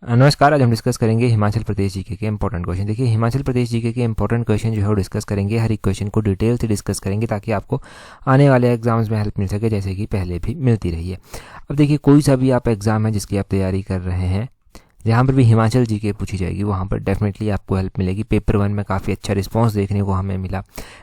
नमस्कार। आज हम डिस्कस करेंगे हिमाचल प्रदेश जीके के इंपॉर्टेंट क्वेश्चन। देखिए, हिमाचल प्रदेश जीके के इंपॉर्टेंट क्वेश्चन जो है वो डिस्कस करेंगे, हर एक क्वेश्चन को डिटेल से डिस्कस करेंगे ताकि आपको आने वाले एग्जाम्स में हेल्प मिल सके, जैसे कि पहले भी मिलती रही है। अब देखिए, कोई सा भी आप एग्जाम है जिसकी आप तैयारी कर रहे हैं, जहाँ पर भी हिमाचल जीके पूछी जाएगी वहाँ पर डेफिनेटली आपको हेल्प मिलेगी। पेपर 1 में काफ़ी अच्छा रिस्पांस देखने को हमें मिला।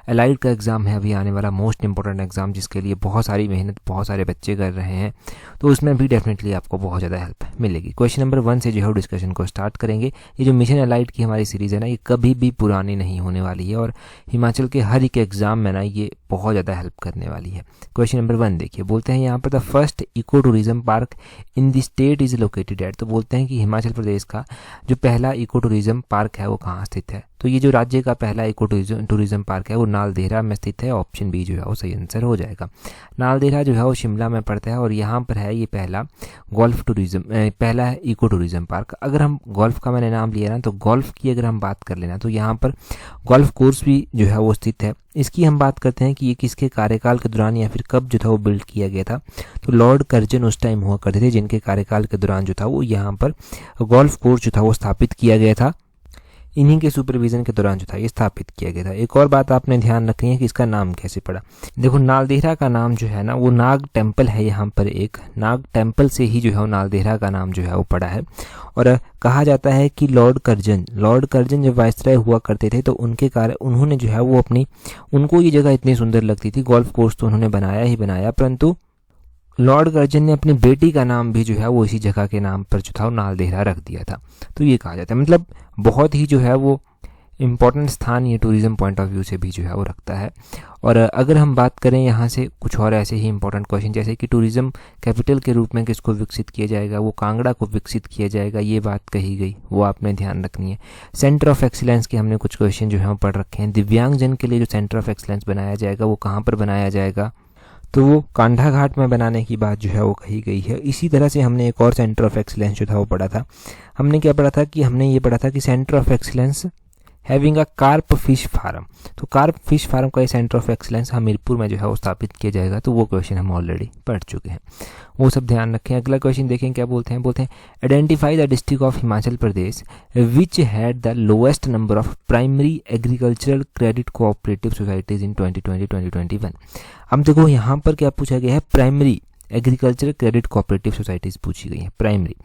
एलाइड का एग्ज़ाम है अभी आने वाला मोस्ट इंपॉर्टेंट एग्ज़ाम, जिसके लिए बहुत सारी मेहनत बहुत सारे बच्चे कर रहे हैं, तो उसमें भी डेफिनेटली आपको बहुत ज़्यादा हेल्प मिलेगी। क्वेश्चन नंबर 1 से जो है डिस्कशन को स्टार्ट करेंगे। ये जो मिशन एलाइड की हमारी सीरीज़ है ना, ये कभी भी पुरानी नहीं होने वाली है और हिमाचल के हर एक एग्ज़ाम में ना ये बहुत ज़्यादा हेल्प करने वाली है। क्वेश्चन नंबर 1 देखिए, बोलते हैं यहाँ पर the first eco tourism park in the state is located at. तो बोलते हैं कि हिमाचल प्रदेश का जो पहला इको टूरिज्म पार्क है वो कहाँ स्थित है। तो ये जो राज्य का पहला इको टूरिज्म पार्क है वो नालदेहरा में स्थित है। ऑप्शन बी जो है वो सही आंसर हो जाएगा। नालदेहरा जो है वो शिमला में पड़ता है और यहाँ पर है ये पहला गोल्फ टूरिज्म, पहला है इको टूरिज्म पार्क। अगर हम गोल्फ का मैंने नाम लिया ना, तो गोल्फ की अगर हम बात कर लेना तो यहाँ पर गोल्फ कोर्स भी जो है वो स्थित है। इसकी हम बात करते हैं कि ये किसके कार्यकाल के दौरान या फिर कब जो था वो बिल्ड किया गया था। तो लॉर्ड कर्जन उस टाइम हुआ करते थे, जिनके कार्यकाल के दौरान जो था वो यहाँ पर गोल्फ कोर्स जो था वो स्थापित किया गया था। इन्हीं के सुपरविजन के दौरान जो था ये स्थापित किया गया था। एक और बात आपने ध्यान रखनी है कि इसका नाम कैसे पड़ा। देखो, नालदेहरा का नाम जो है ना वो नाग टेम्पल है, यहाँ पर एक नाग टेम्पल से ही जो है वो नालदेहरा का नाम जो है वो पड़ा है। और कहा जाता है कि लॉर्ड कर्जन जब वायसराय हुआ करते थे तो उनके कारण उन्होंने जो है वो उनको ये जगह इतनी सुंदर लगती थी। गोल्फ कोर्स तो उन्होंने बनाया ही बनाया, परंतु लॉर्ड कर्जन ने अपनी बेटी का नाम भी जो है वो इसी जगह के नाम पर जो था वो नालदेहरा रख दिया था। तो ये कहा जाता है, मतलब बहुत ही जो है वो इम्पोर्टेंट स्थान ये टूरिज्म पॉइंट ऑफ व्यू से भी जो है वो रखता है। और अगर हम बात करें यहाँ से कुछ और ऐसे ही इंपॉर्टेंट क्वेश्चन, जैसे कि टूरिज्म कैपिटल के रूप में किसको विकसित किया जाएगा, वो कांगड़ा को विकसित किया जाएगा, ये बात कही गई, वो आपने ध्यान रखनी है। सेंटर ऑफ एक्सीलेंस के हमने कुछ क्वेश्चन जो है वो पढ़ रखे हैं। दिव्यांगजन के लिए जो सेंटर ऑफ एक्सीलेंस बनाया जाएगा वो कहाँ पर बनाया जाएगा, तो वो कांधा घाट में बनाने की बात जो है वो कही गई है। इसी तरह से हमने एक और सेंटर ऑफ एक्सीलेंस जो था वो पढ़ा था। हमने क्या पढ़ा था कि हमने ये पढ़ा था कि centre of excellence having a carp fish farm. तो कार्प फिश फार्म का ये सेंटर ऑफ एक्सीलेंस हमीरपुर में जो है वो स्थापित किया जाएगा। तो वो क्वेश्चन हम ऑलरेडी पढ़ चुके हैं, वो सब ध्यान रखें। अगला क्वेश्चन देखें, क्या बोलते हैं identify the district of Himachal Pradesh which had the lowest number of primary agricultural credit cooperative societies इन 2020-2021। हम देखो यहाँ पर क्या पूछा गया है, primary agriculture credit cooperative societies पूछी गई है, प्राइमरी।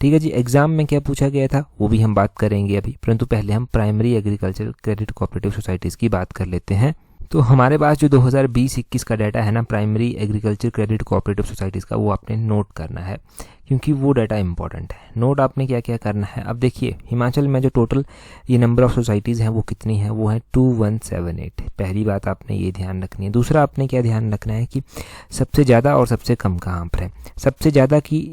ठीक है जी, एग्जाम में क्या पूछा गया था वो भी हम बात करेंगे अभी, परंतु पहले हम primary agriculture credit cooperative societies की बात कर लेते हैं। तो हमारे पास जो 2020-21 का डाटा है ना primary agriculture credit cooperative societies का, वो आपने नोट करना है क्योंकि वो डाटा इंपॉर्टेंट है। नोट आपने क्या क्या करना है। अब देखिए, हिमाचल में जो टोटल ये नंबर ऑफ सोसाइटीज़ हैं वो कितनी है, वो है 2178। पहली बात आपने ये ध्यान रखनी है। दूसरा आपने क्या ध्यान रखना है कि सबसे ज़्यादा और सबसे कम कहाँ पर है।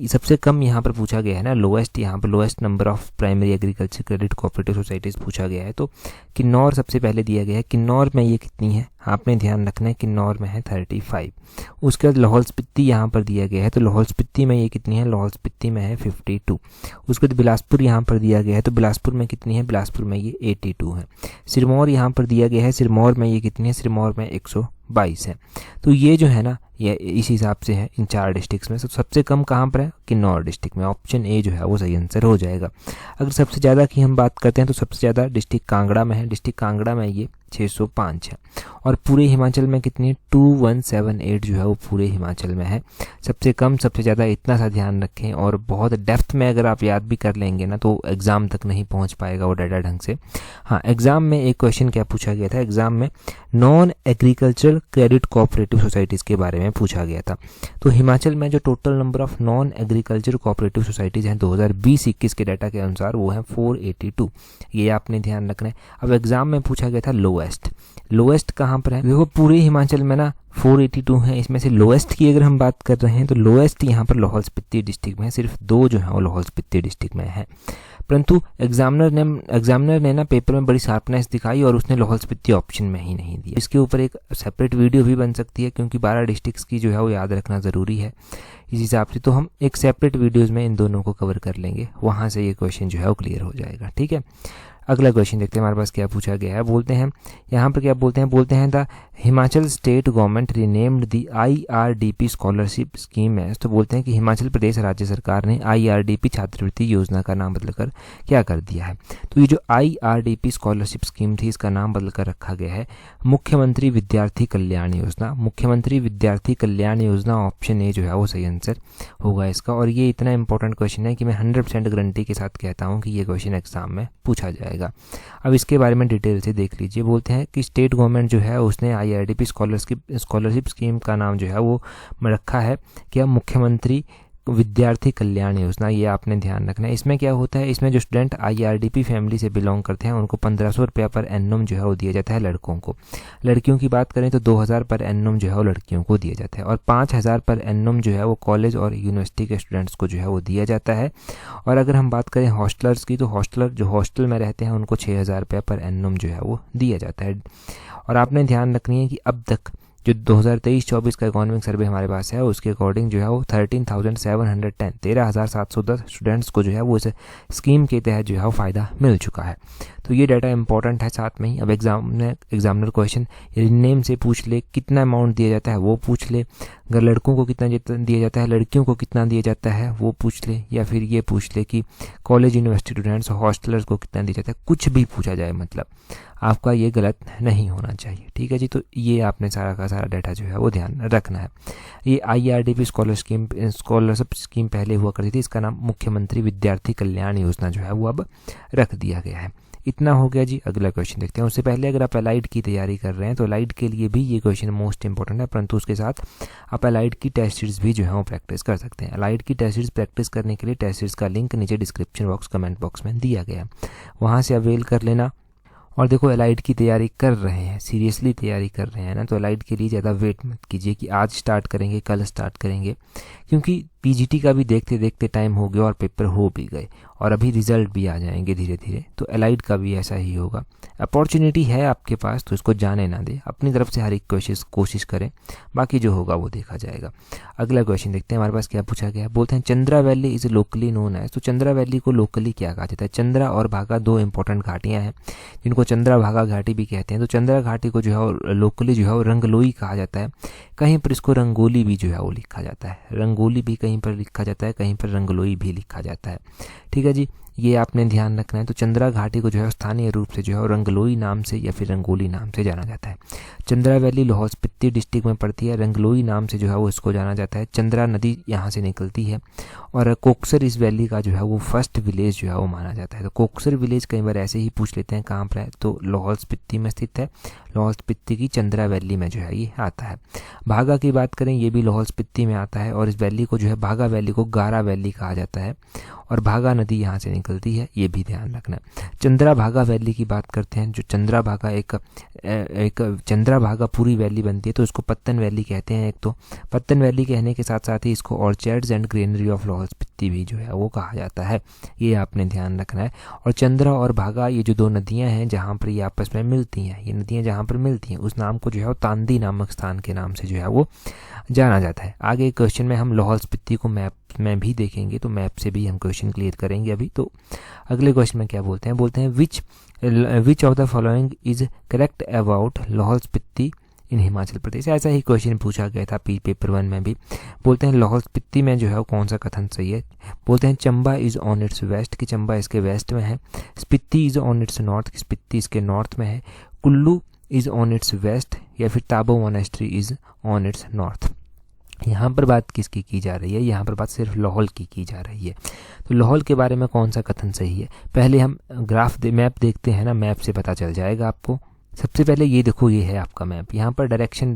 सबसे कम यहाँ पर पूछा गया है ना, लोएस्ट, यहाँ पर lowest number of primary agriculture credit cooperative societies पूछा गया है। तो किन्नौर सबसे पहले दिया गया है। किन्नौर में ये कितनी है आपने ध्यान रखना है, किन्नौर में है 35। उसके बाद लाहौल स्पीति यहाँ पर दिया गया है, तो लाहौल स्पीति में ये कितनी है, लाहौल स्पीति में है 52। उसके बाद बिलासपुर यहाँ पर दिया गया है, तो बिलासपुर में कितनी है, बिलासपुर में ये 82 है। सिरमौर यहाँ पर दिया गया है, सिरमौर में ये कितनी है, सिरमौर में 122 है। तो ये जो है ना ये इस हिसाब से है इन 4 डिस्ट्रिक्ट्स में। सबसे कम कहाँ पर है, किन्नौर डिस्ट्रिक्ट में। ऑप्शन ए जो है वो सही आंसर हो जाएगा। अगर सबसे ज़्यादा की हम बात करते हैं तो सबसे ज़्यादा डिस्ट्रिक्ट कांगड़ा में है। डिस्ट्रिक्ट कांगड़ा में ये 605 है। और पूरे हिमाचल में कितनी है, 2178 जो है वो पूरे हिमाचल में है। सबसे कम सबसे ज़्यादा, इतना सा ध्यान रखें। और बहुत डेप्थ में अगर आप याद भी कर लेंगे ना तो एग्ज़ाम तक नहीं पहुंच पाएगा वो डाटा ढंग से। हाँ, एग्ज़ाम में एक क्वेश्चन क्या पूछा गया था, एग्ज़ाम में non agricultural credit cooperative societies के बारे में पूछा गया था। तो हिमाचल में जो total number of non agriculture cooperative societies हैं 2020-21 के डाटा के अनुसार वो हैं 482। ये आपने ध्यान रखना है। अब एग्ज़ाम में पूछा गया था लोएस्ट कहाँ पर है। देखो, पूरे हिमाचल में ना 482 है। इसमें से लोएस्ट की अगर हम बात कर रहे हैं तो लोएस्ट यहाँ पर लाहौल स्पीति डिस्ट्रिक्ट में है। सिर्फ 2 जो है वो लाहौल स्पीति डिस्ट्रिक्ट में है। परंतु एग्जामिनर ने ना पेपर में बड़ी शार्पनेस दिखाई और उसने लाहौल स्पीति ऑप्शन में ही नहीं दिया। इसके ऊपर एक सेपरेट वीडियो भी बन सकती है क्योंकि 12 डिस्ट्रिक्ट्स की जो है वो याद रखना ज़रूरी है। इस हिसाब से। तो हम एक सेपरेट वीडियोज़ में इन दोनों को कवर कर लेंगे, वहाँ से ये क्वेश्चन जो है वो क्लियर हो जाएगा। ठीक है, अगला क्वेश्चन देखते हैं हमारे पास क्या पूछा गया है। बोलते हैं यहाँ पर क्या बोलते हैं the Himachal state government renamed the IRDP scholarship scheme है। तो बोलते हैं कि हिमाचल प्रदेश राज्य सरकार ने IRDP छात्रवृत्ति योजना का नाम बदलकर क्या कर दिया है। तो ये जो IRDP स्कॉलरशिप स्कीम थी इसका नाम बदलकर रखा गया है मुख्यमंत्री विद्यार्थी कल्याण योजना। मुख्यमंत्री विद्यार्थी कल्याण योजना, ऑप्शन ए जो है वो सही आंसर होगा इसका। और ये इतना इंपॉर्टेंट क्वेश्चन है कि मैं 100% गारंटी के साथ कहता हूँ कि ये क्वेश्चन एग्जाम में पूछा जाएगा। अब इसके बारे में डिटेल से देख लीजिए। बोलते हैं कि स्टेट गवर्नमेंट जो है उसने IRDP स्कॉलरशिप स्कीम का नाम जो है वो रखा है क्या, मुख्यमंत्री विद्यार्थी कल्याण योजना। ये आपने ध्यान रखना है। इसमें क्या होता है, इसमें जो स्टूडेंट IRDP फैमिली से बिलोंग करते हैं उनको 1500 रुपया पर एनम जो है वो दिया जाता है लड़कों को। लड़कियों की बात करें तो 2000 पर एनम जो है वो लड़कियों को दिया जाता है, और 5000 पर एनम जो है वो कॉलेज और यूनिवर्सिटी के स्टूडेंट्स को जो है वो दिया जाता है। और अगर हम बात करें हॉस्टलर्स की, तो हॉस्टलर जो हॉस्टल में रहते हैं उनको 6000 रुपया पर एनम जो है वो दिया जाता है। और आपने ध्यान रखनी है कि अब तक जो 2023-24 का इकोनॉमिक सर्वे हमारे पास है उसके अकॉर्डिंग जो है वो 13,710 स्टूडेंट्स को जो है वो इस स्कीम के तहत जो है वो फ़ायदा मिल चुका है। तो ये डाटा इंपॉर्टेंट है साथ में ही। अब एग्जामिनर क्वेश्चन नेम से पूछ ले, कितना अमाउंट दिया जाता है वो पूछ ले, अगर लड़कों को कितना दिया जाता है, लड़कियों को कितना दिया जाता है वो पूछ ले, या फिर ये पूछ ले कि कॉलेज यूनिवर्सिटी स्टूडेंट्स हॉस्टलर्स को कितना दिया जाता है, कुछ भी पूछा जाए मतलब आपका ये गलत नहीं होना चाहिए। ठीक है जी, तो ये आपने सारा का सारा डाटा जो है वो ध्यान रखना है। ये IRDP स्कॉलरशिप स्कीम पहले हुआ करती थी, इसका नाम मुख्यमंत्री विद्यार्थी कल्याण योजना जो है वो अब रख दिया गया है। इतना हो गया जी। अगला क्वेश्चन देखते हैं। उससे पहले अगर आप अलाइड की तैयारी कर रहे हैं तो अलाइड के लिए भी ये क्वेश्चन मोस्ट इंपॉर्टेंट है, परंतु उसके साथ आप अलाइड की टेस्ट सीरीज भी जो है वो प्रैक्टिस कर सकते हैं। अलाइड की टेस्ट सीरीज प्रैक्टिस करने के लिए टेस्ट सीरीज का लिंक नीचे डिस्क्रिप्शन बॉक्स कमेंट बॉक्स में दिया गया है, वहाँ से अवेल कर लेना। और देखो अलाइड की तैयारी कर रहे हैं, सीरियसली तैयारी कर रहे हैं ना, तो अलाइड के लिए ज़्यादा वेट मत कीजिए कि आज स्टार्ट करेंगे कल स्टार्ट करेंगे, क्योंकि PGT का भी देखते देखते टाइम हो गया और पेपर हो भी गए और अभी रिजल्ट भी आ जाएंगे धीरे धीरे। तो अलाइड का भी ऐसा ही होगा। अपॉर्चुनिटी है आपके पास तो इसको जाने ना दे, अपनी तरफ से हर एक कोशिश करें, बाकी जो होगा वो देखा जाएगा। अगला क्वेश्चन देखते हैं हमारे पास क्या पूछा गया है। बोलते हैं Chandra valley is locally known as. तो चंद्रा वैली को लोकली क्या कहा जाता है। चंद्रा और भागा दो इंपॉर्टेंट घाटियाँ हैं जिनको चंद्रा भागा घाटी भी कहते हैं। तो चंद्रा घाटी को जो है लोकली जो है वो रंगलोई कहा जाता है, कहीं पर इसको रंगोली भी जो है वो लिखा जाता है। रंगोली भी कहीं पर लिखा जाता है, कहीं पर रंगलोई भी लिखा जाता है। ठीक है जी, ये आपने ध्यान रखना है। तो चंद्रा घाटी को जो है स्थानीय रूप से जो है रंगलोई नाम से या फिर रंगोली नाम से जाना जाता है। चंद्रा वैली लाहौल स्पीति डिस्ट्रिक्ट में पड़ती है, रंगलोई नाम से जो है वो इसको जाना जाता है। चंद्रा नदी यहाँ से निकलती है और कोकसर इस वैली का जो है वो फर्स्ट विलेज जो है वो माना जाता है। तो कोकसर विलेज कई बार ऐसे ही पूछ लेते हैं कहाँ पर है, तो लाहौल स्पीति में स्थित है। लाहौल स्पीति की चंद्रा वैली में जो है ये आता है। भागा की बात करें, ये भी लाहौल स्पीति में आता है और इस वैली को जो है भागा वैली को गारा वैली कहा जाता है और भागा नदी यहाँ से निकलती है, ये भी ध्यान रखना है। चंद्रा भागा वैली की बात करते हैं, जो चंद्रा भागा एक चंद्रा भागा पूरी वैली बनती है तो इसको पत्तन वैली कहते हैं। एक तो पत्तन वैली कहने के साथ साथ ही इसको orchards and greenery of Lahaul Spiti भी जो है वो कहा जाता है, ये आपने ध्यान रखना है। और चंद्रा और भागा ये जो दो नदियाँ हैं जहाँ पर ये आपस में मिलती हैं, ये नदियाँ जहाँ पर मिलती हैं उस नाम को जो है वो तांदी नामक स्थान के नाम से जो है वो जाना जाता है। आगे क्वेश्चन में हम लाहौल स्पीति को मैप में भी देखेंगे, तो मैप से भी हम क्वेश्चन क्लियर करेंगे अभी। तो अगले क्वेश्चन में क्या बोलते हैं which of the following is correct about Lahaul Spiti in Himachal Pradesh. ऐसा ही क्वेश्चन पूछा गया था पेपर 1 में भी। बोलते हैं लाहौल स्पीति में जो है वो कौन सा कथन सही है। बोलते हैं Chamba is on its west, कि चंबा इसके वेस्ट में है। Spiti is on its north, कि स्पीति इसके नॉर्थ में है। Kullu is on its west, या फिर Tabo monastery is on its north. यहाँ पर बात किसकी की जा रही है, यहाँ पर बात सिर्फ लाहौल की जा रही है। तो लाहौल के बारे में कौन सा कथन सही है, पहले हम मैप देखते हैं ना, मैप से पता चल जाएगा आपको। सबसे पहले ये देखो, ये है आपका मैप। यहाँ पर डायरेक्शन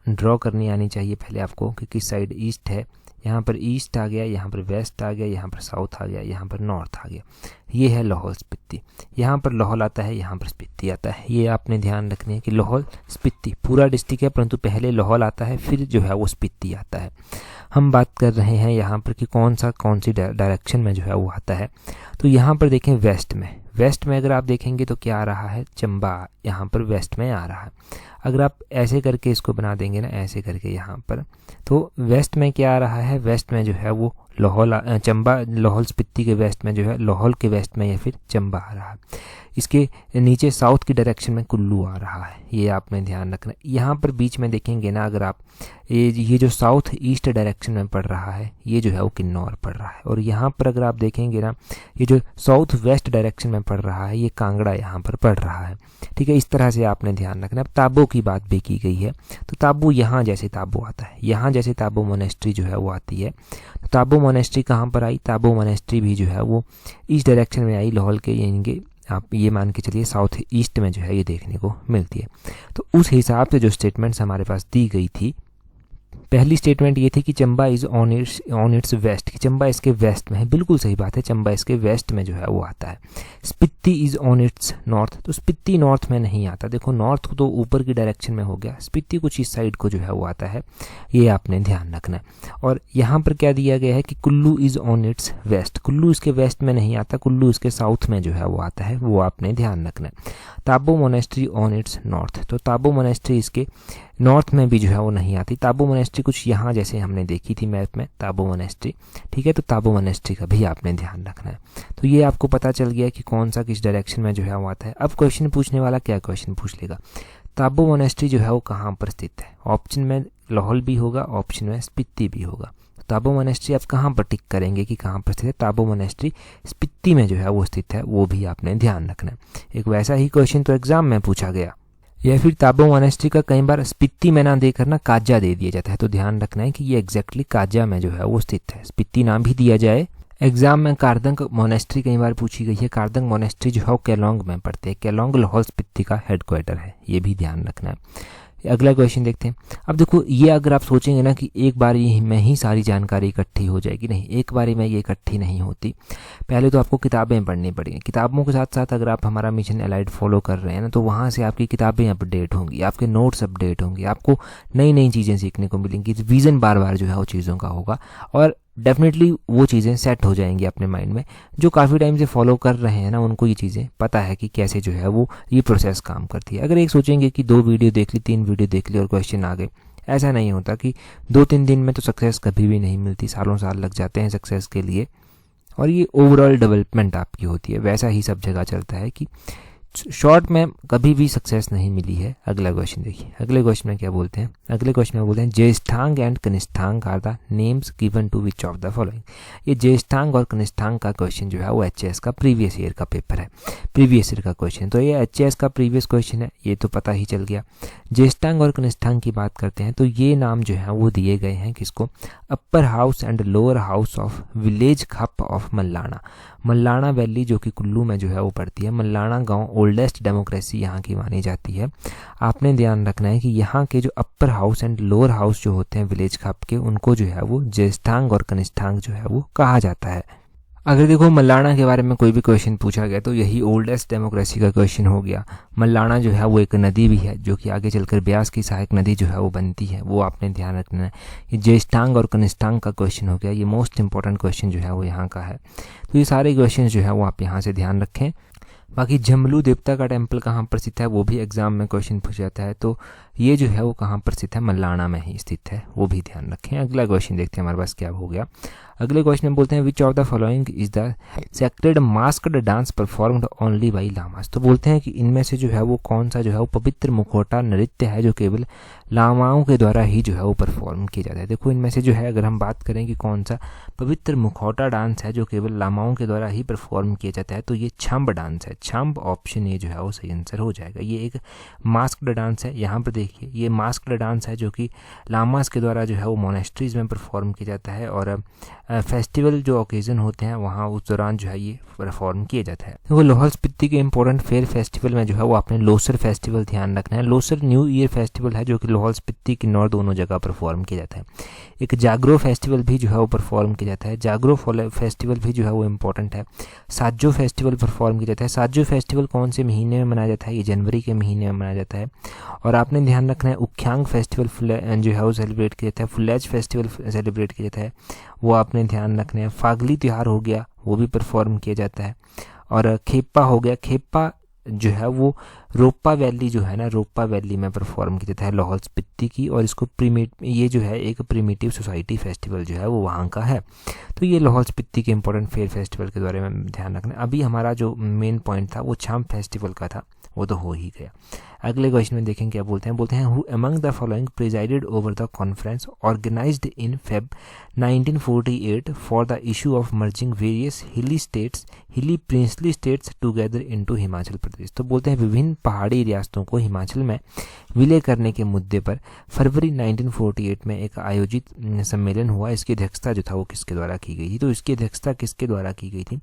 ड्रॉ करनी आनी चाहिए पहले आपको कि किस साइड ईस्ट है। यहाँ पर ईस्ट आ गया, यहाँ पर वेस्ट आ गया, यहाँ पर साउथ आ गया, यहाँ पर नॉर्थ आ गया। ये है लाहौल स्पीति। यहाँ पर लाहौल आता है, यहाँ पर स्पीति आता है। ये आपने ध्यान रखनी है कि लाहौल स्पीति पूरा डिस्ट्रिक्ट है, परंतु पहले लाहौल आता है फिर जो है वो स्पीति आता है। हम बात कर रहे हैं यहाँ पर कि कौन सी डायरेक्शन में जो है वो आता है। तो यहाँ पर देखें वेस्ट में, वेस्ट में अगर आप देखेंगे तो क्या आ रहा है, चंबा यहाँ पर वेस्ट में आ रहा है। अगर आप ऐसे करके इसको बना देंगे ना, ऐसे करके यहाँ पर, तो वेस्ट में क्या आ रहा है, वेस्ट में जो है वो लाहौल, चंबा, लाहौल स्पीति के वेस्ट में जो है, लाहौल के वेस्ट में या फिर चंबा आ रहा है। इसके नीचे साउथ की डायरेक्शन में कुल्लू आ रहा है, ये आपने ध्यान रखना। यहाँ पर बीच में देखेंगे ना अगर आप, ये जो साउथ ईस्ट डायरेक्शन में पड़ रहा है, ये जो है वो किन्नौर पड़ रहा है। और यहाँ पर अगर आप देखेंगे ना, ये जो साउथ वेस्ट डायरेक्शन में पड़ रहा है, ये कांगड़ा यहाँ पर पड़ रहा है। ठीक है, इस तरह से आपने ध्यान रखना। अब ताबो की बात भी की गई है, तो ताबो यहाँ जैसे ताबो आता है, यहाँ जैसे ताबो मोनेस्ट्री जो है वो आती है। तो ताबो मोनेस्ट्री कहाँ पर आई, ताबो मोनेस्ट्री भी जो है वो इस डायरेक्शन में आई, लाहौल के, यानी आप ये मान के चलिए साउथ ईस्ट में जो है ये देखने को मिलती है। तो उस हिसाब से जो स्टेटमेंट्स हमारे पास दी गई थी, पहली स्टेटमेंट ये थी कि Chamba is on its west, कि चंबा इसके वेस्ट में है। बिल्कुल सही बात है, चंबा इसके वेस्ट में जो है वो आता है। Spiti is on its north, तो स्पीति नॉर्थ में नहीं आता। देखो नॉर्थ तो ऊपर की डायरेक्शन में हो गया, स्पीति कुछ इस साइड को जो है वो आता है, ये आपने ध्यान रखना है। और यहाँ पर क्या दिया गया है कि Kullu is on its west, Kullu इसके वेस्ट में नहीं आता, कुल्लू इसके साउथ में जो है वो आता है, वो आपने ध्यान रखना है। Tabo monastery on its north, तो ताबो मोनेस्ट्री इसके नॉर्थ में भी जो है वो नहीं आती। ताबो मोनेस्ट्री कुछ यहाँ जैसे हमने देखी थी मैप में, ताबो मोनेस्ट्री। ठीक है, तो ताबो मोनेस्ट्री का भी आपने ध्यान रखना है। तो ये आपको पता चल गया कि कौन सा किस डायरेक्शन में जो है वो आता है। अब क्वेश्चन पूछने वाला क्या क्वेश्चन पूछ लेगा, ताबो मोनेस्ट्री जो है वो कहाँ पर स्थित है। ऑप्शन में लाहौल भी होगा, ऑप्शन में स्पीति भी होगा। ताबो मोनेस्ट्री आप कहाँ पर टिक करेंगे कि कहाँ पर स्थित है, ताबो मोनेस्ट्री स्पीति में जो है वो स्थित है, वो भी आपने ध्यान रखना है। एक वैसा ही क्वेश्चन तो एग्जाम में पूछा गया, या फिर ताबो मोनेस्ट्री का कई बार स्पीति में ना देकर ना काजा दे दिया जाता है, तो ध्यान रखना है कि ये एग्जैक्टली काजा में जो है वो स्थित है। स्पीति नाम भी दिया जाए। एग्जाम में कारदंग मोनेस्ट्री कई बार पूछी गई है, कारदंग मोनेस्ट्री जो है वो केलोंग में पड़ते हैं, केलोंग लाहौल स्पीति का हेडक्वार्टर है, ये भी ध्यान रखना है। अगला क्वेश्चन देखते हैं। अब देखो ये अगर आप सोचेंगे ना कि एक बार में ही सारी जानकारी इकट्ठी हो जाएगी, नहीं, एक बारी में ये इकट्ठी नहीं होती। पहले तो आपको किताबें पढ़नी पड़ेंगी, किताबों के साथ साथ अगर आप हमारा मिशन एलाइड फॉलो कर रहे हैं ना, तो वहाँ से आपकी किताबें अपडेट होंगी, आपके नोट्स अपडेट होंगे, आपको नई नई चीज़ें सीखने को मिलेंगी, रिवीजन बार बार जो है वो चीज़ों का होगा, और डेफिनेटली वो चीज़ें सेट हो जाएंगी अपने माइंड में। जो काफ़ी टाइम से फॉलो कर रहे हैं ना, उनको ये चीज़ें पता है कि कैसे जो है वो ये प्रोसेस काम करती है। अगर एक सोचेंगे कि 2 वीडियो देख ली, 3 वीडियो देख ली और क्वेश्चन आ गए, ऐसा नहीं होता कि 2-3 दिन में तो सक्सेस कभी भी नहीं मिलती, सालों साल लग जाते हैं सक्सेस के लिए, और ये ओवरऑल डेवलपमेंट आपकी होती है। वैसा ही सब जगह चलता है कि शॉर्ट में कभी भी सक्सेस नहीं मिली है। अगला क्वेश्चन देखिए, अगले क्वेश्चन में क्या बोलते हैं, अगले क्वेश्चन में बोलते हैं Jyeshthang and Kanishthang are the names given to which of the following. ये ज्येष्ठांग और कनिष्ठांग का क्वेश्चन जो है वो एचएएस का प्रीवियस ईयर का पेपर है, प्रीवियस ईयर का क्वेश्चन। तो ये एचएएस का प्रीवियस क्वेश्चन है, ये तो पता ही चल गया। ज्येष्ठांग और कनिष्ठांग की बात करते हैं तो ये नाम जो है वो दिए गए हैं किसको, upper house and lower house of village खप ऑफ मल्लाना। मल्लाना वैली जो कि कुल्लू में जो है वो पड़ती है, मल्लाना गांव ओल्डेस्ट डेमोक्रेसी यहाँ की मानी जाती है। आपने ध्यान रखना है कि यहाँ के जो upper house and lower house जो होते हैं विलेज खप के, उनको जो है वो ज्येष्ठांग और कनिष्ठांग जो है वो कहा जाता है। अगर देखो मल्लाना के बारे में कोई भी क्वेश्चन पूछा गया तो यही ओल्डेस्ट डेमोक्रेसी का क्वेश्चन हो गया। मल्लाना जो है वो एक नदी भी है जो कि आगे चलकर ब्यास की सहायक नदी जो है वो बनती है, वो आपने ध्यान रखना है। ये ज्येष्ठांग और कनिष्ठांग का क्वेश्चन हो गया, ये मोस्ट इंपॉर्टेंट क्वेश्चन जो है वो यहाँ का है। तो ये सारे क्वेश्चन जो है वो आप यहाँ से ध्यान रखें। बाकी झमलू देवता का टेम्पल कहाँ पर स्थित है, वो भी एग्जाम में क्वेश्चन पूछ जाता है, तो ये जो है वो कहाँ पर स्थित है, मल्लाना में ही स्थित है, वो भी ध्यान रखें। अगला क्वेश्चन देखते हैं हमारे पास क्या हो गया। अगले क्वेश्चन में बोलते हैं which of the following is the sacred masked dance performed only by llamas. तो बोलते हैं कि इनमें से जो है वो कौन सा जो है वो पवित्र मुखौटा नृत्य है जो केवल लामाओं के द्वारा ही जो है वो परफॉर्म किया जाता है। देखो इनमें से जो है अगर हम बात करें कि कौन सा पवित्र मुखौटा डांस है जो केवल लामाओं के द्वारा ही परफॉर्म किया जाता है, तो ये छंब डांस है। छंब ऑप्शन ए जो है वो सही आंसर हो जाएगा। ये एक मास्क्ड डांस है, यहाँ पर देखिए ये मास्क्ड डांस है जो कि लामास के द्वारा जो है वो मोनेस्ट्रीज में परफॉर्म किया जाता है, और फेस्टिवल जो ओकेजन होते हैं वहाँ उस दौरान जो है ये परफॉर्म किया जाता है। तो लाहौल स्पीति के इंपॉर्टेंट फेयर फेस्टिवल में जो है वो आपने लोसर फेस्टिवल ध्यान रखना है। लोसर न्यू ईयर फेस्टिवल है जो कि लाहौल स्पीति किन्नौर दोनों जगह परफॉर्म किया जाता है। एक जागरो फेस्टिवल भी जो है वो परफॉर्म किया जाता है, जागरो फेस्टिवल भी जो है वो इम्पोर्टेंट है। साजो फेस्टिवल परफॉर्म किया जाता है। साजो फेस्टिवल कौन से महीने में मनाया जाता है, ये जनवरी के महीने में मनाया जाता है। और आपने ध्यान रखना है उख्यांग फेस्टिवल जो है वो सेलिब्रेट किया जाता है, फुलेज फेस्टिवल सेलिब्रेट किया जाता है, वो आपने ध्यान रखना है। फागली त्यौहार हो गया, वो भी परफॉर्म किया जाता है। और खेप्पा हो गया, खेप्पा जो है वो रोप्पा वैली जो है ना, रोप्पा वैली में परफॉर्म किया जाता है लाहौल स्पीति की, और इसको ये जो है एक प्रिमिटिव सोसाइटी फेस्टिवल जो है वो वहाँ का है। तो ये लाहौल स्पीति के इंपॉर्टेंट फेयर फेस्टिवल के बारे में ध्यान रखना। अभी हमारा जो मेन पॉइंट था वो छाम फेस्टिवल का था, वो तो हो ही गया। अगले क्वेश्चन में देखें क्या बोलते हैं who among the following presided over the conference organised in Feb 1948 for the issue of merging various hilly princely states together into Himachal Pradesh. तो बोलते हैं विभिन्न पहाड़ी रियासतों को हिमाचल में विलय करने के मुद्दे पर फरवरी 1948 में एक आयोजित सम्मेलन हुआ। इसकी अध्यक्षता जो था वो किसके द्वारा की गई थी? तो इसकी अध्यक्षता किसके द्वारा की गई थी?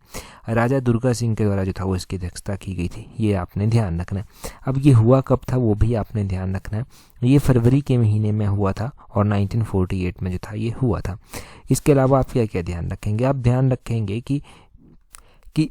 राजा दुर्गा सिंह के द्वारा जो था वो इसकी अध्यक्षता की गई थी। ये आपने ध्यान रखना है। अब ये हुआ कब था वो भी आपने ध्यान रखना है। ये फरवरी के महीने में हुआ था और 1948 में जो था ये हुआ था। इसके अलावा आप क्या क्या ध्यान रखेंगे? आप ध्यान रखेंगे कि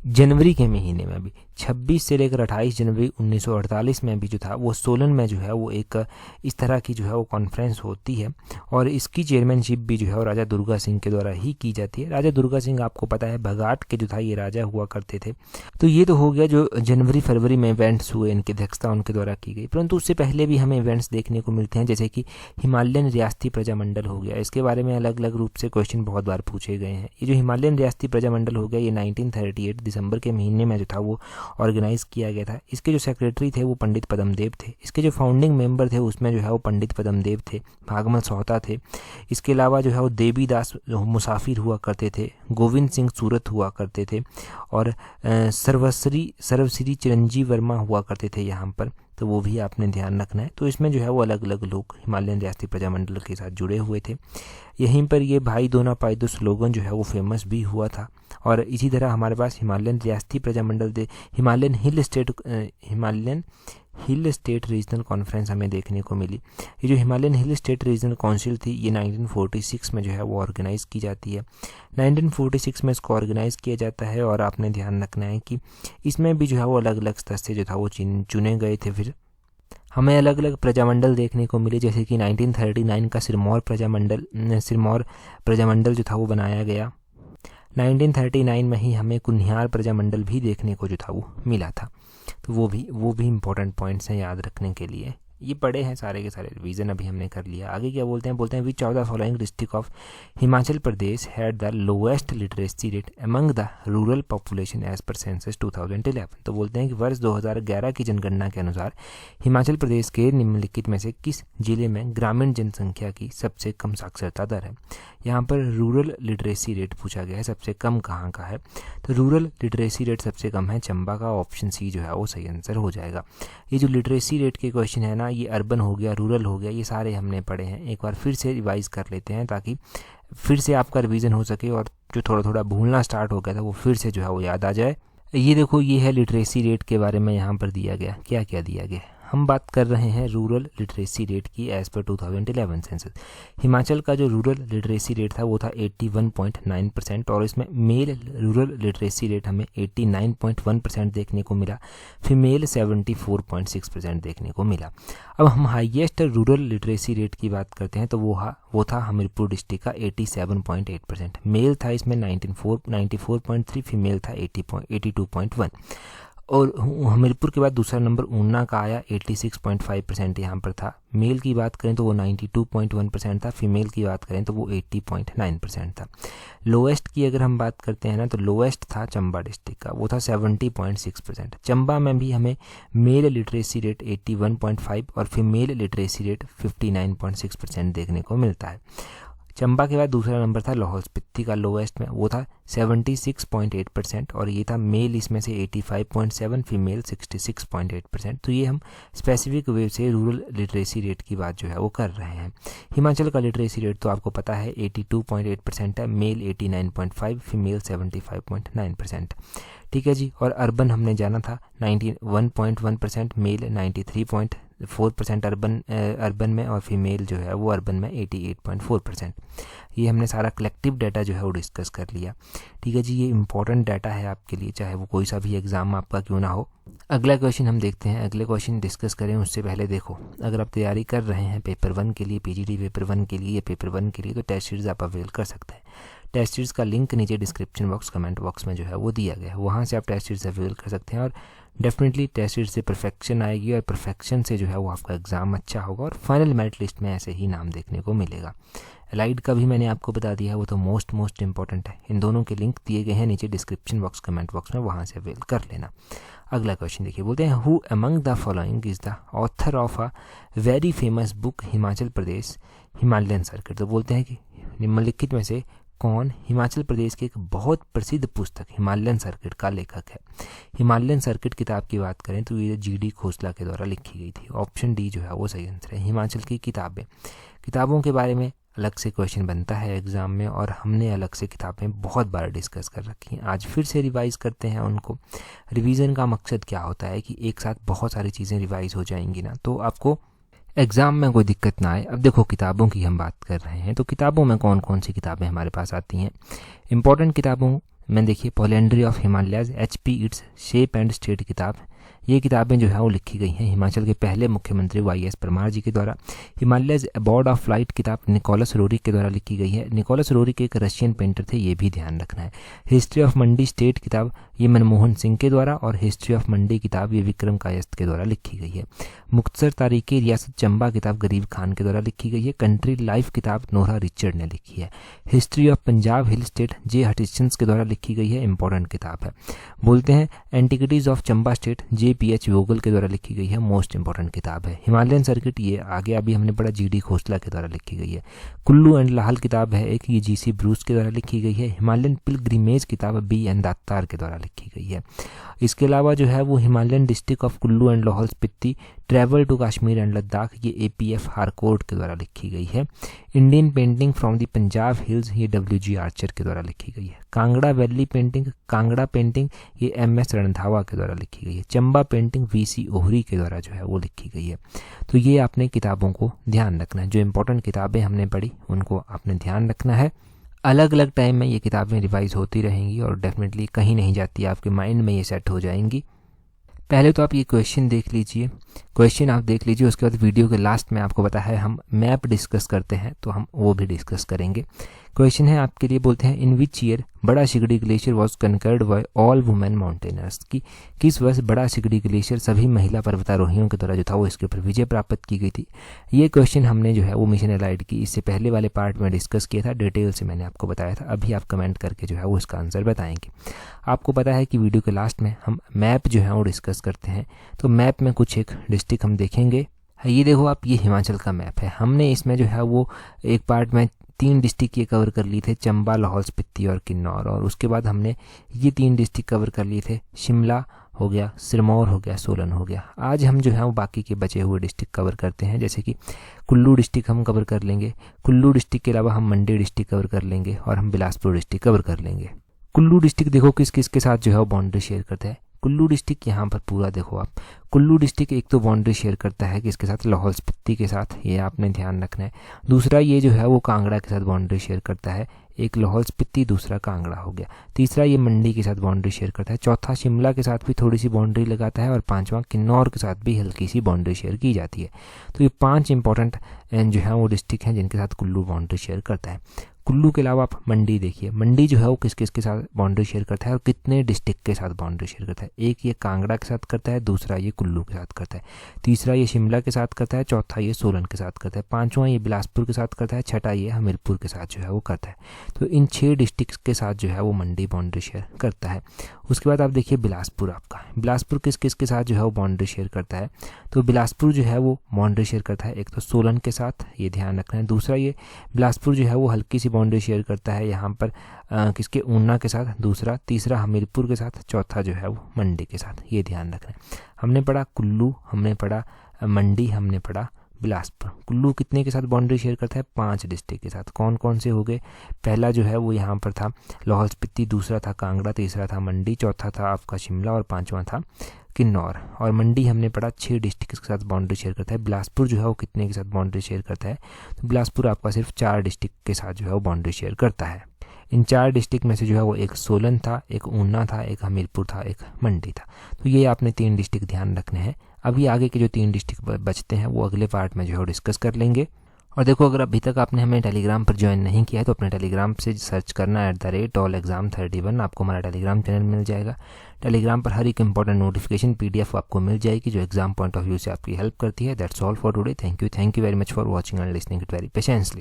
जनवरी के महीने में भी 26 से लेकर 28 जनवरी 1948 में भी जो था वो सोलन में जो है वो एक इस तरह की जो है वो कॉन्फ्रेंस होती है, और इसकी चेयरमैनशिप भी जो है वो राजा दुर्गा सिंह के द्वारा ही की जाती है। राजा दुर्गा सिंह आपको पता है भगाट के जो था ये राजा हुआ करते थे। तो ये तो हो गया जो जनवरी फरवरी में इवेंट्स हुए, इनकी अध्यक्षता उनके द्वारा की गई। परंतु उससे पहले भी हमें इवेंट्स देखने को मिलते हैं, जैसे कि हिमालयन रियासती प्रजामंडल हो गया। इसके बारे में अलग अलग रूप से क्वेश्चन बहुत बार पूछे गए हैं। ये जो हिमालयन रियासती प्रजामंडल हो गया ये 1938 दिसंबर के महीने में जो था वो ऑर्गेनाइज किया गया था। इसके जो सेक्रेटरी थे वो पंडित पदमदेव थे। इसके जो फाउंडिंग मेंबर थे उसमें जो है वो पंडित पदमदेव थे, भागमल सोहता थे। इसके अलावा जो है वो देवीदास मुसाफिर हुआ करते थे, गोविंद सिंह सूरत हुआ करते थे, और सर्वश्री चिरंजीव वर्मा हुआ करते थे यहाँ पर। तो वो भी आपने ध्यान रखना है। तो इसमें जो है वो अलग अलग लोग हिमालयन रियासती प्रजामंडल के साथ जुड़े हुए थे। यहीं पर ये भाई दो ना पाई दो स्लोगन जो है वो फेमस भी हुआ था। और इसी तरह हमारे पास हिमालयन रियासती Prajamandal Himalayan hill state regional conference हमें देखने को मिली। ये जो Himalayan hill state regional council थी ये 1946 में जो है वो ऑर्गेनाइज़ की जाती है। 1946 में इसको ऑर्गेनाइज़ किया जाता है, और आपने ध्यान रखना है कि इसमें भी जो है वो अलग अलग सदस्य जो था वो चुने गए थे। फिर हमें अलग अलग प्रजामंडल देखने को मिले, जैसे कि 1939 का सिरमौर प्रजामंडल जो था वो बनाया गया। 1939 में ही हमें कुन्हियार प्रजामंडल भी देखने को जो था वो मिला था। तो वो भी इंपॉर्टेंट पॉइंट्स हैं याद रखने के लिए। ये पढ़े हैं सारे के सारे, रिवीजन अभी हमने कर लिया। आगे क्या बोलते हैं which of the following district of Himachal Pradesh had the lowest literacy rate among the rural population as per census 2011। तो बोलते हैं कि वर्ष 2011 की जनगणना के अनुसार हिमाचल प्रदेश के निम्नलिखित में से किस जिले में ग्रामीण जनसंख्या की सबसे कम साक्षरता दर है? यहाँ पर रूरल लिटरेसी रेट पूछा गया है, सबसे कम कहाँ का है? तो रूरल लिटरेसी रेट सबसे कम है चंबा का। ऑप्शन सी जो है वो सही आंसर हो जाएगा। ये जो लिटरेसी रेट के क्वेश्चन है ना, ये अर्बन हो गया, रूरल हो गया, ये सारे हमने पढ़े हैं। एक बार फिर से रिवाइज कर लेते हैं ताकि फिर से आपका रिवीजन हो सके, और जो थोड़ा थोड़ा भूलना स्टार्ट हो गया था वो फिर से जो है वो याद आ जाए। ये देखो, ये है लिटरेसी रेट के बारे में यहाँ पर दिया गया। क्या क्या दिया गया? हम बात कर रहे हैं रूरल लिटरेसी रेट की एज़ पर 2011 सेंसस। हिमाचल का जो रूरल लिटरेसी रेट था वो था 81.9%, और इसमें मेल रूरल लिटरेसी रेट हमें 89.1% देखने को मिला, फीमेल 74.6% देखने को मिला। अब हम हाईएस्ट रूरल लिटरेसी रेट की बात करते हैं तो वो था हमीरपुर डिस्ट्रिक्ट का 87.8%। मेल था इसमें 94.3, फीमेल था 82.1। और हमीरपुर के बाद दूसरा नंबर ऊना का आया, 86.5% यहाँ पर था। मेल की बात करें तो वो 92.1% था, फीमेल की बात करें तो वो 80.9% था। लोएस्ट की अगर हम बात करते हैं ना, तो लोएस्ट था चंबा डिस्ट्रिक्ट का, वो था 70.6%। चंबा में भी हमें मेल लिटरेसी रेट 81.5 और फीमेल लिटरेसी रेट 59.6% देखने को मिलता है। चंबा के बाद दूसरा नंबर था लाहौल स्पीति का लोएस्ट में, वो था 76.8%, और ये था मेल इसमें से 85.7, फीमेल 66.8%। तो ये हम स्पेसिफिक वे से रूरल लिटरेसी रेट की बात जो है वो कर रहे हैं। हिमाचल का लिटरेसी रेट तो आपको पता है 82.8% है, मेल 89.5, फीमेल 75.9%। ठीक है जी। और अर्बन हमने जाना था 91.1%, मेल 93.4% अर्बन में, और फीमेल जो है वो अर्बन में 88.4%। ये हमने सारा कलेक्टिव डाटा जो है वो डिस्कस कर लिया। ठीक है जी, ये इंपॉर्टेंट डाटा है आपके लिए, चाहे वो कोई सा भी एग्जाम आपका क्यों ना हो। अगला क्वेश्चन हम देखते हैं। अगले क्वेश्चन डिस्कस करें उससे पहले देखो, अगर आप तैयारी कर रहे हैं पेपर 1 के लिए, पीजीडी पेपर 1 के लिए या पेपर 1 के लिए, तो टेस्ट सीरीज आप अवेल कर सकते हैं। टेस्ट सीरीज़ का लिंक नीचे डिस्क्रिप्शन बॉक्स कमेंट बॉक्स में जो है वो दिया गया है, वहाँ से आप टेस्ट सीरीज़ अवेल कर सकते हैं और डेफिनेटली टेस्ट सीरीज़ से परफेक्शन आएगी और परफेक्शन से जो है वो आपका एग्ज़ाम अच्छा होगा और फाइनल मेरिट लिस्ट में ऐसे ही नाम देखने को मिलेगा। एलाइड का भी मैंने आपको बता दिया है, वो तो मोस्ट इंपॉर्टेंट है। इन दोनों के लिंक दिए गए हैं नीचे डिस्क्रिप्शन बॉक्स कमेंट बॉक्स में, वहाँ से अवेल कर लेना। अगला क्वेश्चन देखिए, बोलते हैं who among the following is the author of a very famous book Himachal Pradesh Himalayan circuit. तो बोलते हैं कि निम्नलिखित में से कौन हिमाचल प्रदेश की एक बहुत प्रसिद्ध पुस्तक हिमालयन सर्किट का लेखक है। हिमालयन सर्किट किताब की बात करें तो ये GD खोसला के द्वारा लिखी गई थी। ऑप्शन डी जो है वो सही आंसर है। हिमाचल की किताबों के बारे में अलग से क्वेश्चन बनता है एग्ज़ाम में और हमने अलग से किताबें बहुत बार डिस्कस कर रखी हैं। आज फिर से रिवाइज करते हैं उनको। रिवीजन का मकसद क्या होता है कि एक साथ बहुत सारी चीज़ें रिवाइज हो जाएंगी ना, तो आपको एग्ज़ाम में कोई दिक्कत ना आए। अब देखो, किताबों की हम बात कर रहे हैं तो किताबों में कौन कौन सी किताबें हमारे पास आती हैं। इंपॉर्टेंट किताबों में देखिए, polyandry of Himalayas HP its shape and state किताब, ये किताबें जो है वो लिखी गई हैं हिमाचल के पहले मुख्यमंत्री YS परमार जी के द्वारा। हिमालयज अबॉर्ड ऑफ फ्लाइट किताब निकोलस रोरिक के द्वारा लिखी गई है। निकोलस रोरिक एक रशियन पेंटर थे, ये भी ध्यान रखना है। हिस्ट्री ऑफ मंडी स्टेट किताब ये मनमोहन सिंह के द्वारा और हिस्ट्री ऑफ मंडी किताब ये विक्रम कायस्थ के द्वारा लिखी गई है। मुख्तसर तारीख़ रियासत चंबा किताब गरीब खान के द्वारा लिखी गई है। कंट्री लाइफ किताब नोरा रिचर्ड ने लिखी है। History of Punjab hill state J हटिचंस के द्वारा लिखी गई है, इंपॉर्टेंट किताब है। बोलते हैं antiquities of Chamba state JPH वोगल के द्वारा लिखी गई है, मोस्ट इंपॉर्टेंट किताब है। हिमालयन सर्किट ये आगे अभी हमने पढ़ा GD खोसला के द्वारा लिखी गई है। कुल्लू एंड लाहल किताब है एक, ये GC ब्रूस के द्वारा लिखी गई है। हिमालयन पिलग्रिमेज किताब BN दातार के द्वारा लिखी गई है। इसके अलावा जो है वो Himalayan district of Kullu and Lahaul Spiti travel to Kashmir and Ladakh ये APF हारकोर्ट के द्वारा लिखी गई है। Indian painting from the Punjab hills ये WG आर्चर के द्वारा लिखी गई है। Kangra valley painting Kangra painting ये MS रणधावा के द्वारा लिखी गई है। चंबा पेंटिंग VC ओहरी के द्वारा जो है वो लिखी गई है। तो ये आपने किताबों को ध्यान रखना है। जो इंपॉर्टेंट किताबें हमने पढ़ी उनको आपने ध्यान रखना है। अलग अलग टाइम में ये किताबें रिवाइज होती रहेंगी और डेफिनेटली कहीं नहीं जाती, आपके माइंड में ये सेट हो जाएंगी। पहले तो आप ये क्वेश्चन देख लीजिए, क्वेश्चन आप देख लीजिए, उसके बाद वीडियो के लास्ट में आपको पता है हम मैप डिस्कस करते हैं तो हम वो भी डिस्कस करेंगे। क्वेश्चन है आपके लिए, बोलते हैं इन विच year Bara Shigri glacier was conquered by all women mountaineers, की किस वर्ष बड़ा सिगड़ी ग्लेशियर सभी महिला पर्वतारोहियों के द्वारा जो था वो इसके ऊपर विजय प्राप्त की गई थी। ये क्वेश्चन हमने जो है वो मिशन एलाइड की इससे पहले वाले पार्ट में डिस्कस किया था, डिटेल से मैंने आपको बताया था। अभी आप कमेंट करके जो है वो इसका आंसर बताएंगे। आपको पता है कि वीडियो के लास्ट में हम मैप जो है वो डिस्कस करते हैं, तो मैप में कुछ एक डिस्ट्रिक्ट हम देखेंगे। ये देखो आप, ये हिमाचल का मैप है। हमने इसमें जो है वो एक पार्ट में 3 डिस्ट्रिक्ट ये कवर कर लिए थे, चंबा लाहौल स्पीति और किन्नौर, और उसके बाद हमने ये 3 डिस्ट्रिक्ट कवर कर लिए थे, शिमला हो गया, सिरमौर हो गया, सोलन हो गया। आज हम जो है वो बाकी के बचे हुए डिस्ट्रिक्ट कवर करते हैं, जैसे कि कुल्लू डिस्ट्रिक्ट हम कवर कर लेंगे। कुल्लू डिस्ट्रिक्ट के अलावा हम मंडी डिस्ट्रिक्ट कवर कर लेंगे और हम बिलासपुर डिस्ट्रिक्ट कवर कर लेंगे। कुल्लू डिस्ट्रिक्ट देखो किस किस के साथ जो है वो बाउंड्री शेयर करता है। कुल्लू डिस्ट्रिक्ट यहाँ पर पूरा देखो आप, कुल्लू डिस्ट्रिक्ट एक तो बाउंड्री शेयर करता है किसके साथ, लाहौल स्पीति के साथ, ये आपने ध्यान रखना है। दूसरा ये जो है वो कांगड़ा के साथ बाउंड्री शेयर करता है, एक लाहौल स्पीति दूसरा कांगड़ा हो गया। तीसरा ये मंडी के साथ बाउंड्री शेयर करता है। चौथा शिमला के साथ भी थोड़ी सी बाउंड्री लगाता है और पांचवा किन्नौर के साथ भी हल्की सी बाउंड्री शेयर की जाती है। तो ये 5 इंपॉर्टेंट जो है वो डिस्ट्रिक्ट हैं जिनके साथ कुल्लू बाउंड्री शेयर करता है। कुल्लू के अलावा आप मंडी देखिए, मंडी जो है वो किस किस के साथ बाउंड्री शेयर करता है और कितने डिस्ट्रिक्ट के साथ बाउंड्री शेयर करता है। एक ये कांगड़ा के साथ करता है, दूसरा ये कुल्लू के साथ करता है, तीसरा ये शिमला के साथ करता है, चौथा ये सोलन के साथ करता है, पांचवा ये बिलासपुर के साथ करता है, छठा ये हमीरपुर के साथ जो है वो करता है। तो इन 6 डिस्ट्रिक्ट के साथ जो है वो मंडी बाउंड्री शेयर करता है। उसके बाद आप देखिए बिलासपुर, आपका बिलासपुर किस किस के साथ जो है वो बाउंड्री शेयर करता है। तो बिलासपुर जो है वो बाउंड्री शेयर करता है एक तो सोलन के साथ, ये ध्यान रखना है। दूसरा ये बिलासपुर जो है वो हल्की सी बाउंड्री शेयर करता है यहाँ पर किसके, ऊना के साथ, दूसरा, तीसरा हमीरपुर के साथ, चौथा जो है वो मंडी के साथ, ये ध्यान रखना है। हमने पढ़ा कुल्लू, हमने पढ़ा मंडी, हमने पढ़ा बिलासपुर। कुल्लू कितने के साथ बाउंड्री शेयर करता है, 5 डिस्ट्रिक्ट के साथ। कौन कौन से हो गए, पहला जो है वो यहाँ पर था लाहौल स्पीति, दूसरा था कांगड़ा, तीसरा था मंडी, चौथा था आपका शिमला और पांचवा था किन्नौर। और मंडी हमने पढ़ा 6 डिस्ट्रिक्ट के साथ बाउंड्री शेयर करता है। बिलासपुर जो है वो कितने के साथ बाउंड्री शेयर करता है, तो बिलासपुर आपका सिर्फ 4 डिस्ट्रिक्ट के साथ जो है वो बाउंड्री शेयर करता है। इन 4 डिस्ट्रिक्ट में से जो है वो एक सोलन था, एक ऊना था, एक हमीरपुर था, एक मंडी था। तो ये आपने 3 डिस्ट्रिक्ट ध्यान रखने हैं। अभी आगे के जो 3 डिस्ट्रिक्ट बचते हैं वो अगले पार्ट में जो है डिस्कस कर लेंगे। और देखो, अगर अभी तक आपने हमें टेलीग्राम पर ज्वाइन नहीं किया है तो अपने टेलीग्राम से सर्च करना @allexam31, आपको हमारा टेलीग्राम चैनल मिल जाएगा। टेलीग्राम पर हर एक इंपॉर्टेंट नोटिफिकेशन PDF आपको मिल जाएगी जो एग्जाम पॉइंट ऑफ व्यू से आपकी हेल्प करती है। That's all for today. Thank you very much for watching and listening it very patiently.